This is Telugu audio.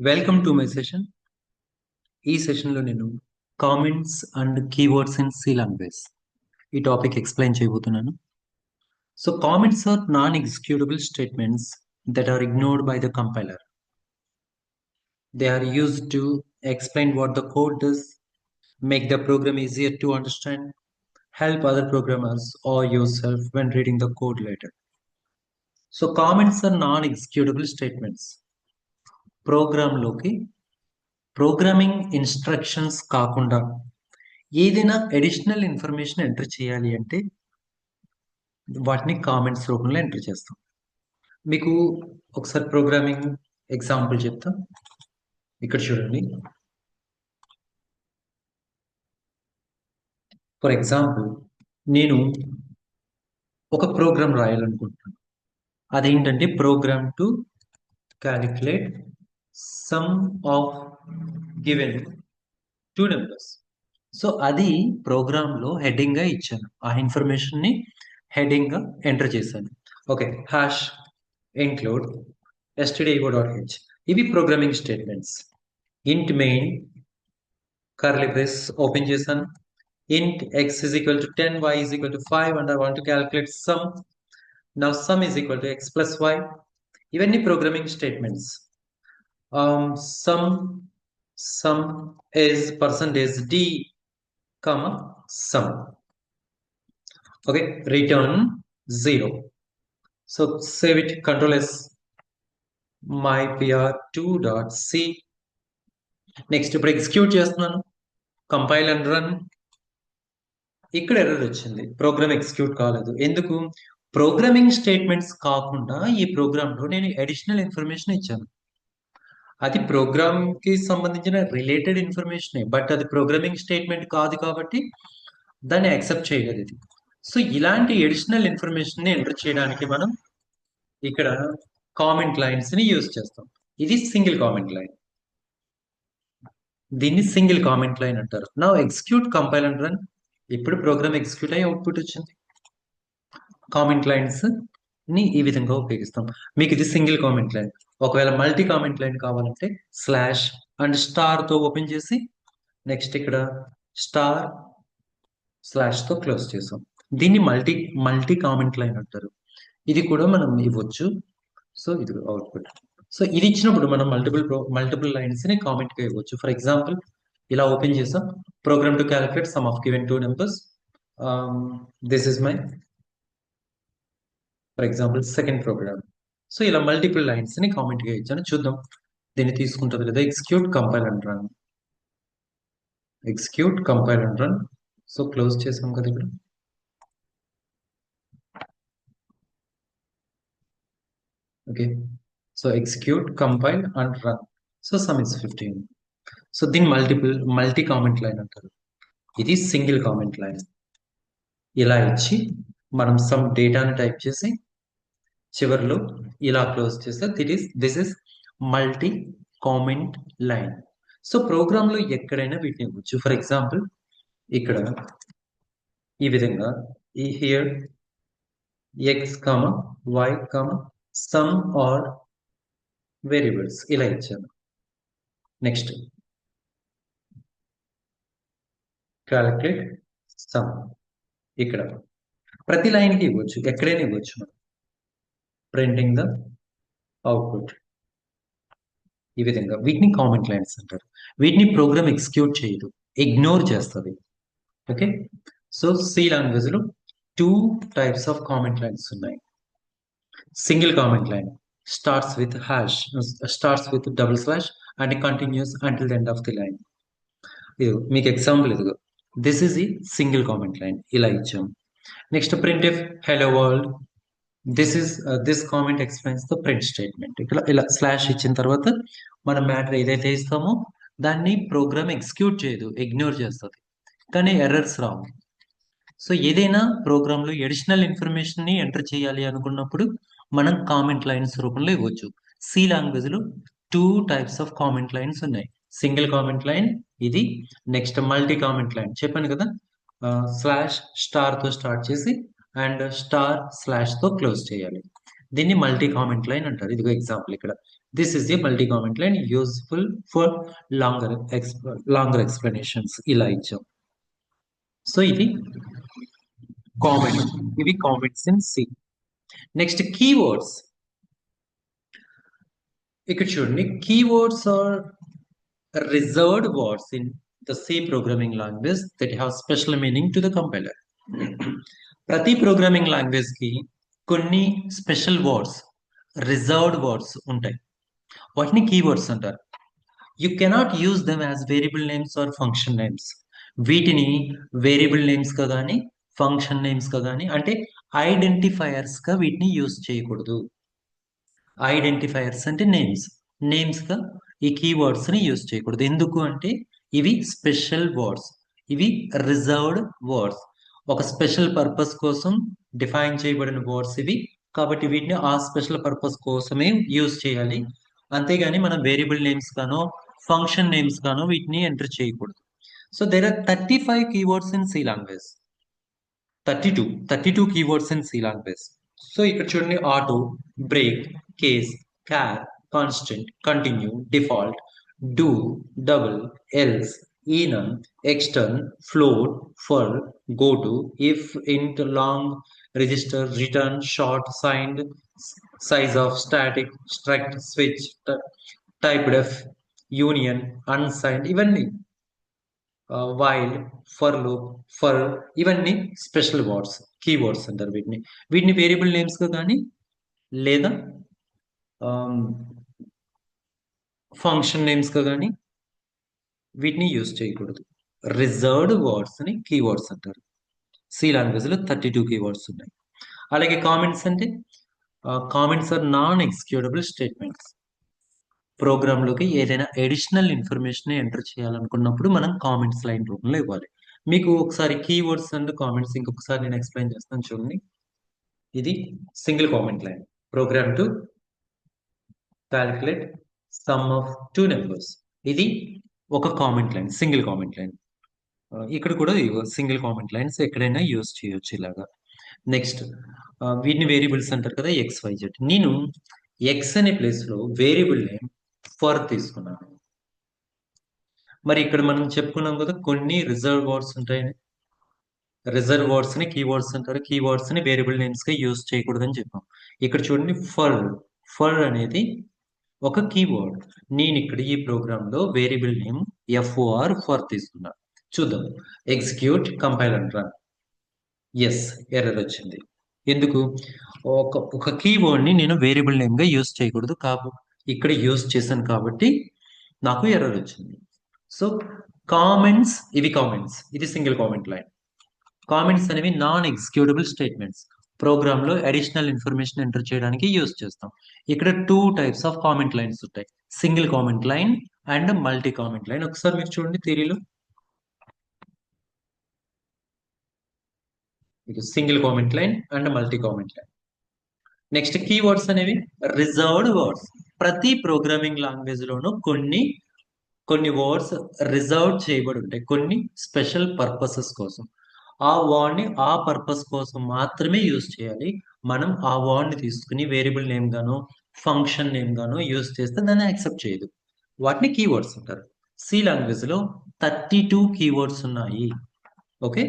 Welcome to my session. ఈ సెషన్లో నేను comments and keywords in C language ఈ టాపిక్ ఎక్స్ప్లెయిన్ చేయబోతున్నాను. So comments are non executable statements that are ignored by the compiler. They are used to explain what the code does, make the program easier to understand, help other programmers or yourself when reading the code later. So comments are non executable statements. ప్రోగ్రాంలోకి ప్రోగ్రామింగ్ ఇన్స్ట్రక్షన్స్ కాకుండా ఏదైనా అడిషనల్ ఇన్ఫర్మేషన్ ఎంటర్ చేయాలి అంటే వాటిని కామెంట్స్ రూపంలో ఎంటర్ చేస్తాం. మీకు ఒకసారి ప్రోగ్రామింగ్ ఎగ్జాంపుల్ చెప్తా. ఇక్కడ చూడండి. ఫర్ ఎగ్జాంపుల్ నేను ఒక ప్రోగ్రామ్ రాయాలనుకుంటున్నాను. అదేంటంటే program to calculate sum of given two numbers. So అది ప్రోగ్రాంలో హెడ్డింగ్గా ఇచ్చాను. ఆ ఇన్ఫర్మేషన్ని హెడ్డింగ్గా ఎంటర్ చేశాను. Okay, hash include stdio.h. ఇవి programming statements. Int main curly brace open చేశాను. Int x is equal to 10, y is equal to 5 and I want to calculate sum. Now sum is equal to x plus y. ఇవన్నీ programming statements. sum is percentage d comma sum. Okay, return 0. So save it, control S, mypr2.c. Next ఇప్పుడు ఎగ్జిక్యూట్ చేస్తున్నాను. Compile and run. ఇక్కడ ఎర్రర్ వచ్చింది, ప్రోగ్రామ్ ఎగ్జిక్యూట్ కాలేదు. ఎందుకు? ప్రోగ్రామింగ్ స్టేట్మెంట్స్ కాకుండా ఈ ప్రోగ్రాంలో నేను అడిషనల్ ఇన్ఫర్మేషన్ ఇచ్చాను. అది ప్రోగ్రామ్ కి సంబంధించిన రిలేటెడ్ ఇన్ఫర్మేషనే, బట్ అది ప్రోగ్రామింగ్ స్టేట్మెంట్ కాదు కాబట్టి దాన్ని యాక్సెప్ట్ చేయలేదు ఇది. సో ఇలాంటి అడిషనల్ ఇన్ఫర్మేషన్ ని ఎంటర్ చేయడానికి మనం ఇక్కడ కామెంట్ లైన్స్ ని యూజ్ చేస్తాం. ఇది సింగిల్ కామెంట్ లైన్. దీన్ని సింగిల్ కామెంట్ లైన్ అంటారు. నా ఎగ్జిక్యూట్ కంపైల్ అండ్ రన్. ఇప్పుడు ప్రోగ్రామ్ ఎగ్జిక్యూట్ అయ్యి అవుట్పుట్ వచ్చింది. కామెంట్ లైన్స్ ని ఈ విధంగా ఉపయోగిస్తాం. మీకు ఇది సింగిల్ కామెంట్ లైన్. ఒకవేళ మల్టీ కామెంట్ లైన్ కావాలంటే స్లాష్ అండ్ స్టార్ తో ఓపెన్ చేసి నెక్స్ట్ ఇక్కడ స్టార్ స్లాష్ తో క్లోజ్ చేసాం. దీన్ని మల్టీ కామెంట్ లైన్ అంటారు. ఇది కూడా మనం ఇవ్వచ్చు. సో ఇది అవుట్పుట్. సో ఇది ఇచ్చినప్పుడు మనం మల్టిపుల్ లైన్స్ ని కామెంట్ గా ఇవ్వచ్చు. ఫర్ ఎగ్జాంపుల్ ఇలా ఓపెన్ చేసాం, program to calculate sum of given two numbers. This is my for example second program. So ఇలా మల్టిపుల్ లైన్స్ ని కామెంట్ గా ఇచ్చాను. చూద్దాం దీన్ని తీసుకుంటుంది లేదా. Execute compile and run. Execute compile and run. So close చేసాం కదా ఇక్కడ. Okay, so execute compile and run. So sum is 15. So దీన్ని మల్టీ కామెంట్ లైన్ అంటారు. ఇది సింగిల్ కామెంట్ లైన్. ఇలా ఇచ్చి మనం సమ్ డేటాని టైప్ చేసి చివరిలో ఇలా క్లోజ్ చేస్తే this is multi comment line. So program లో ఎక్కడైనా వీటిని ఇవ్వచ్చు. ఫర్ ఎగ్జాంపుల్ ఇక్కడ ఈ విధంగా ఈ here x comma y comma sum are variables ఇలా ఇచ్చాను. Next calculate sum. ఇక్కడ ప్రతి లైన్ కి ఇవ్వచ్చు, ఎక్కడైనా ఇవ్వచ్చు. మనం ప్రింటింగ్ ద అవుట్పుట్. ఈ విధంగా వీటిని కామెంట్ లైన్స్ అంటారు. వీటిని ప్రోగ్రామ్ ఎగ్జిక్యూట్ చేయదు, ఇగ్నోర్ చేస్తుంది. ఓకే, సో సి లాంగ్వేజ్ లో two types of comment lines ఉన్నాయి. Single comment line starts with double slash and continues until the end of the line. ఇది మీకు ఎగ్జాంపుల్ ఇదిగో. దిస్ ఈజ్ ఈ సింగిల్ కామెంట్ లైన్. ఇలా ఇచ్చాం. Next print f hello world. This comment explains the print statement. ఇక్కడ ఇలా స్లాష్ ఇచ్చిన తర్వాత మనం మ్యాటర్ ఏదైతే ఇస్తామో దాన్ని ప్రోగ్రామ్ ఎగ్జిక్యూట్ చేయదు, ఇగ్నోర్ చేస్తుంది. కానీ ఎర్రర్స్ రావు. సో ఏదైనా ప్రోగ్రామ్ లో అడిషనల్ ఇన్ఫర్మేషన్ ని ఎంటర్ చేయాలి అనుకున్నప్పుడు మనం కామెంట్ లైన్స్ రూపంలో ఇవ్వచ్చు. సి లాంగ్వేజ్ లో two types of comment lines ఉన్నాయి. సింగిల్ కామెంట్ లైన్ ఇది. నెక్స్ట్ మల్టీ కామెంట్ లైన్ చెప్పాను కదా, స్లాష్ స్టార్ తో స్టార్ట్ చేసి అండ్ స్టార్ స్లాష్ తో క్లోజ్ చేయాలి. దీన్ని మల్టీ కామెంట్ లైన్ అంటారు. ఇదిగో ఎగ్జాంపుల్ ఇక్కడ. This is the multi comment line useful for longer explanations ఇలా ఇచ్చాం. సో ఇది కామెంట్. ఇవి comments in C. Next keywords. ఇక్కడ చూడండి, keywords are reserved words in the C programming language that have special meaning to the compiler. ప్రతి ప్రోగ్రామింగ్ లాంగ్వేజ్ కి కొన్ని స్పెషల్ వర్డ్స్, రిజర్వ్డ్ వర్డ్స్ ఉంటాయి. వాటిని కీవర్డ్స్ అంటారు. You cannot use them as variable names or function names. వీటిని వేరియబుల్ నేమ్స్ గా కానీ ఫంక్షన్ నేమ్స్ గా కానీ, అంటే ఐడెంటిఫైయర్స్ గా వీటిని యూజ్ చేయకూడదు. ఐడెంటిఫైయర్స్ అంటే నేమ్స్ గా ఈ కీవర్డ్స్ ని యూజ్ చేయకూడదు. ఎందుకు అంటే ఇవి స్పెషల్ వర్డ్స్, ఇవి రిజర్వ్డ్ వర్డ్స్, ఒక స్పెషల్ పర్పస్ కోసం డిఫైన్ చేయబడిన వర్డ్స్ ఇవి. కాబట్టి వీటిని ఆ స్పెషల్ పర్పస్ కోసమే యూజ్ చేయాలి. అంతేగాని మనం వేరియబుల్ నేమ్స్ గానో ఫంక్షన్ నేమ్స్ గానో వీటిని ఎంటర్ చేయకూడదు. So there are 35 keywords in C language. 32 keywords in C language. So ఇక్కడ చూడండి, auto, break, case, char, constant, continue, default, do, double, else, enum, extern, float, for, goto, if, int, long, register, return, short, signed, sizeof, static, struct, switch, typedef, union, unsigned, ఇవన్నీ వైల్, ఫర్ లూప్, ఫర్, ఇవన్నీ స్పెషల్ వర్డ్స్, కీవర్డ్స్ అంటారు వీటిని. వీటిని వేరియబుల్ నేమ్స్ గా కానీ లేదా ఫంక్షన్ నేమ్స్ గా కానీ వీటిని యూజ్ చేయకూడదు. రిజర్వ్డ్ వర్డ్స్ ని కీవర్డ్స్ అంటారు. సి లాంగ్వేజ్ లో 32 కీవర్డ్స్ ఉన్నాయి. అలాగే కామెంట్స్ అంటే, comments are non executable statements. Program లోకి ఏదైనా అడిషనల్ ఇన్ఫర్మేషన్ ఎంటర్ చేయాలనుకున్నప్పుడు మనం కామెంట్స్ లైన్ రూపంలో ఇవ్వాలి. మీకు ఒకసారి కీవర్డ్స్ అండ్ కామెంట్స్ ఇంకొకసారి నేను ఎక్స్ప్లెయిన్ చేస్తాను చూడండి. ఇది single comment line. Program to calculate sum of two numbers. ఇది ఒక comment line, single comment line. ఇక్కడ కూడా సింగిల్ కామెంట్ లైన్స్ ఎక్కడైనా యూజ్ చేయొచ్చు ఇలాగా. నెక్స్ట్ వీటిని వేరియబుల్స్ అంటారు కదా, XYZ. నేను ఎక్స్ అనే ప్లేస్ లో వేరియబుల్ నేమ్ ఫర్ తీసుకున్నాను. మరి ఇక్కడ మనం చెప్పుకున్నాం కదా, కొన్ని రిజర్వ్ వర్డ్స్ ఉంటాయని. రిజర్వ్ వర్డ్స్ ని కీవర్డ్స్ అంటారు. కీవర్డ్స్ ని వేరియబుల్ నేమ్స్ గా యూజ్ చేయకూడదని చెప్పాం. ఇక్కడ చూడండి, ఫర్ అనేది ఒక కీవర్డ్. నేను ఇక్కడ ఈ ప్రోగ్రామ్ లో వేరియబుల్ నేమ్ ఫర్ తీసుకున్నా. చూద్దాం. Execute, compile and run. Yes, error వచ్చింది. ఎందుకు? ఒక కీవర్డ్ ని నేను వేరియబుల్ నేమ్ గా యూజ్ చేయకూడదు ఇక్కడ యూజ్ చేశాను కాబట్టి నాకు ఎర్రర్ వచ్చింది. సో కామెంట్స్, ఇవి కామెంట్స్, ఇది సింగిల్ కామెంట్ లైన్. కామెంట్స్ అనేవి నాన్ ఎగ్జిక్యూటబుల్ స్టేట్మెంట్స్. ప్రోగ్రామ్ లో అడిషనల్ ఇన్ఫర్మేషన్ ఎంటర్ చేయడానికి యూజ్ చేస్తాం. ఇక్కడ 2 types ఆఫ్ కామెంట్ లైన్స్ ఉంటాయి, single comment line and multi comment line. ఒకసారి మీరు చూడండి థియరీలో, ఇది single comment line and multi comment line. Next keywords అనేవి రిజర్వ్డ్ వర్డ్స్. ప్రతి ప్రోగ్రామింగ్ లాంగ్వేజ్ లోనూ కొన్ని వర్డ్స్ రిజర్వ్ చేయబడి ఉంటాయి, కొన్ని స్పెషల్ పర్పసెస్ కోసం. ఆ వర్డ్ ని ఆ పర్పస్ కోసం మాత్రమే యూజ్ చేయాలి. మనం ఆ వర్డ్ ని తీసుకుని వేరియబుల్ నేమ్ గాను ఫంక్షన్ నేమ్ గాను యూజ్ చేస్తే దాన్ని యాక్సెప్ట్ చేయదు. వాటిని కీవర్డ్స్ అంటారు. సి లాంగ్వేజ్ లో 32 కీవర్డ్స్ ఉన్నాయి. ఓకే.